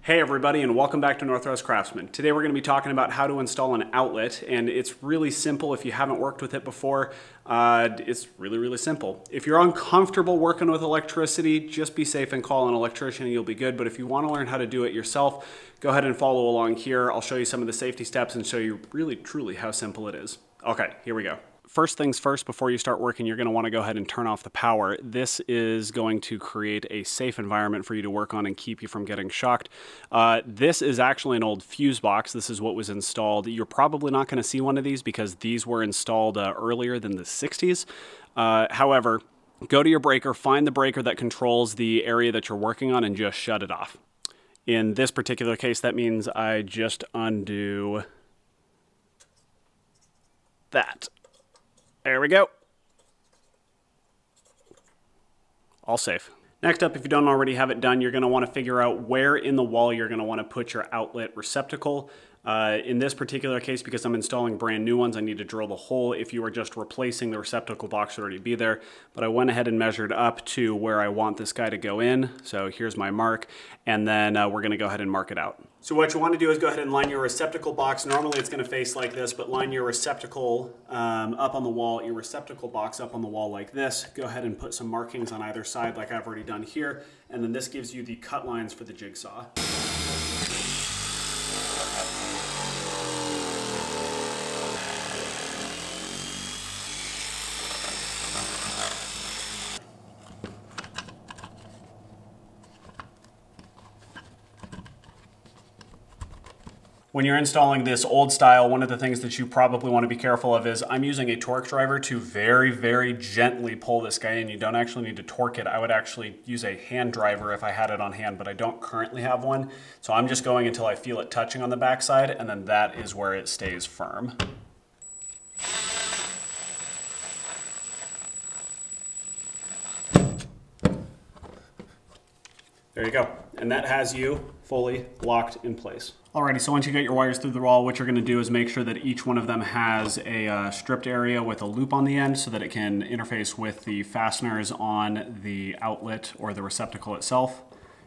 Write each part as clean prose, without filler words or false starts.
Hey everybody, and welcome back to Northwest Craftsman. Today we're going to be talking about how to install an outlet, and it's really simple if you haven't worked with it before. It's really simple. If you're uncomfortable working with electricity, just be safe and call an electrician and you'll be good. But if you want to learn how to do it yourself, go ahead and follow along here. I'll show you some of the safety steps and show you really truly how simple it is. Okay, here we go. First things first, before you start working, you're going to want to go ahead and turn off the power. This is going to create a safe environment for you to work on and keep you from getting shocked. This is actually an old fuse box. This is what was installed. You're probably not going to see one of these because these were installed earlier than the 60s. However, go to your breaker, find the breaker that controls the area that you're working on, and just shut it off. In this particular case, that means I just undo that. There we go. All safe. Next up, if you don't already have it done, you're going to want to figure out where in the wall you're going to want to put your outlet receptacle. In this particular case, because I'm installing brand new ones, I need to drill the hole. If you were just replacing, the receptacle box would already be there. But I went ahead and measured up to where I want this guy to go in. So here's my mark, and then we're going to go ahead and mark it out. So what you want to do is go ahead and line your receptacle box. Normally it's going to face like this, but line your receptacle up on the wall, your receptacle box up on the wall like this. Go ahead and put some markings on either side like I've already done here. And then this gives you the cut lines for the jigsaw. When you're installing this old style, one of the things that you probably want to be careful of is I'm using a torque driver to very gently pull this guy in. You don't actually need to torque it. I would actually use a hand driver if I had it on hand, but I don't currently have one. So I'm just going until I feel it touching on the backside, and then that is where it stays firm. There you go. And that has you fully locked in place. Alrighty, so once you get your wires through the wall, what you're going to do is make sure that each one of them has a stripped area with a loop on the end so that it can interface with the fasteners on the outlet or the receptacle itself.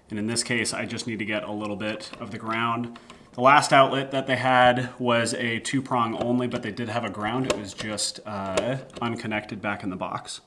And in this case, I just need to get a little bit of the ground. The last outlet that they had was a 2-prong only, but they did have a ground. It was just unconnected back in the box.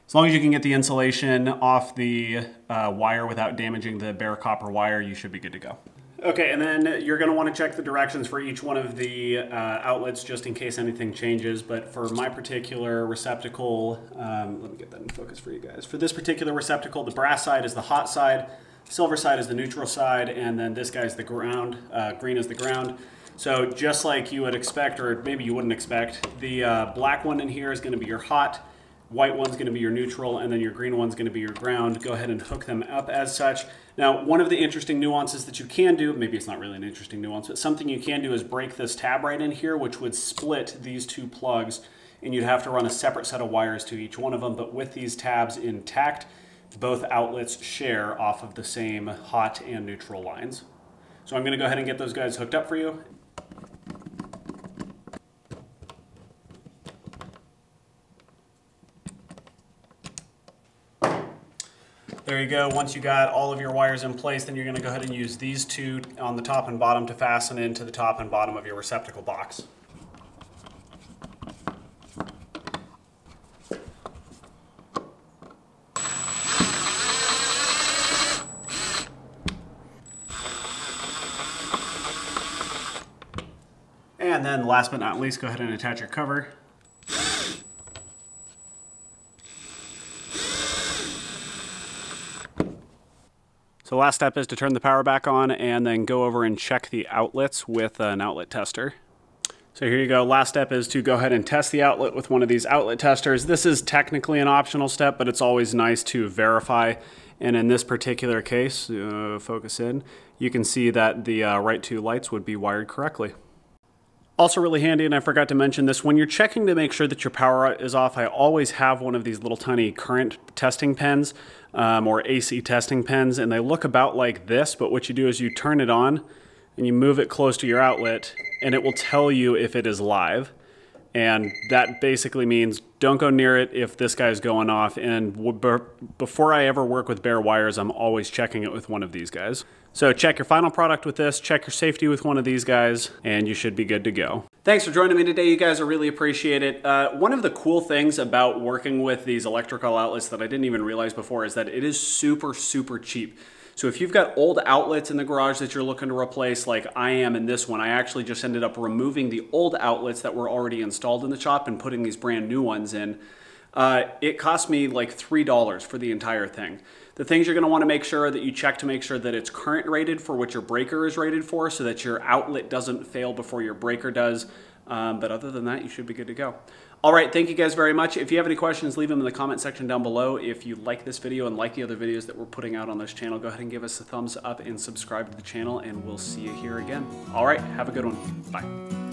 As long as you can get the insulation off the wire without damaging the bare copper wire, you should be good to go. Okay, and then you're going to want to check the directions for each one of the outlets just in case anything changes. But for my particular receptacle, let me get that in focus for you guys. For this particular receptacle, the brass side is the hot side, silver side is the neutral side, and then this guy's the ground, green is the ground. So just like you would expect, or maybe you wouldn't expect, the black one in here is going to be your hot, white one's going to be your neutral, and then your green one's going to be your ground. Go ahead and hook them up as such. Now, one of the interesting nuances that you can do, maybe it's not really an interesting nuance, but something you can do is break this tab right in here, which would split these two plugs, and you'd have to run a separate set of wires to each one of them. But with these tabs intact, both outlets share off of the same hot and neutral lines. So I'm going to go ahead and get those guys hooked up for you. There you go. Once you got all of your wires in place, then you're going to go ahead and use these two on the top and bottom to fasten into the top and bottom of your receptacle box. And then last but not least, go ahead and attach your cover. So the last step is to turn the power back on and then go over and check the outlets with an outlet tester. So here you go. Last step is to go ahead and test the outlet with one of these outlet testers. This is technically an optional step, but it's always nice to verify. And in this particular case, focus in, you can see that the right two lights would be wired correctly. Also really handy, and I forgot to mention this, when you're checking to make sure that your power is off, I always have one of these little tiny current testing pens or AC testing pens, and they look about like this, but what you do is you turn it on and you move it close to your outlet and it will tell you if it is live. And that basically means don't go near it if this guy's going off. And before I ever work with bare wires, I'm always checking it with one of these guys. So check your final product with this, check your safety with one of these guys, and you should be good to go. Thanks for joining me today, you guys. I really appreciate it. One of the cool things about working with these electrical outlets that I didn't even realize before is that it is super, super cheap. So if you've got old outlets in the garage that you're looking to replace, like I am in this one, I actually just ended up removing the old outlets that were already installed in the shop and putting these brand new ones in. It cost me like $3 for the entire thing. The things you're going to want to make sure that you check to make sure that it's current rated for what your breaker is rated for, so that your outlet doesn't fail before your breaker does. But other than that, you should be good to go. All right, thank you guys very much. If you have any questions, leave them in the comment section down below. If you like this video and like the other videos that we're putting out on this channel, go ahead and give us a thumbs up and subscribe to the channel, and we'll see you here again. All right, have a good one. Bye.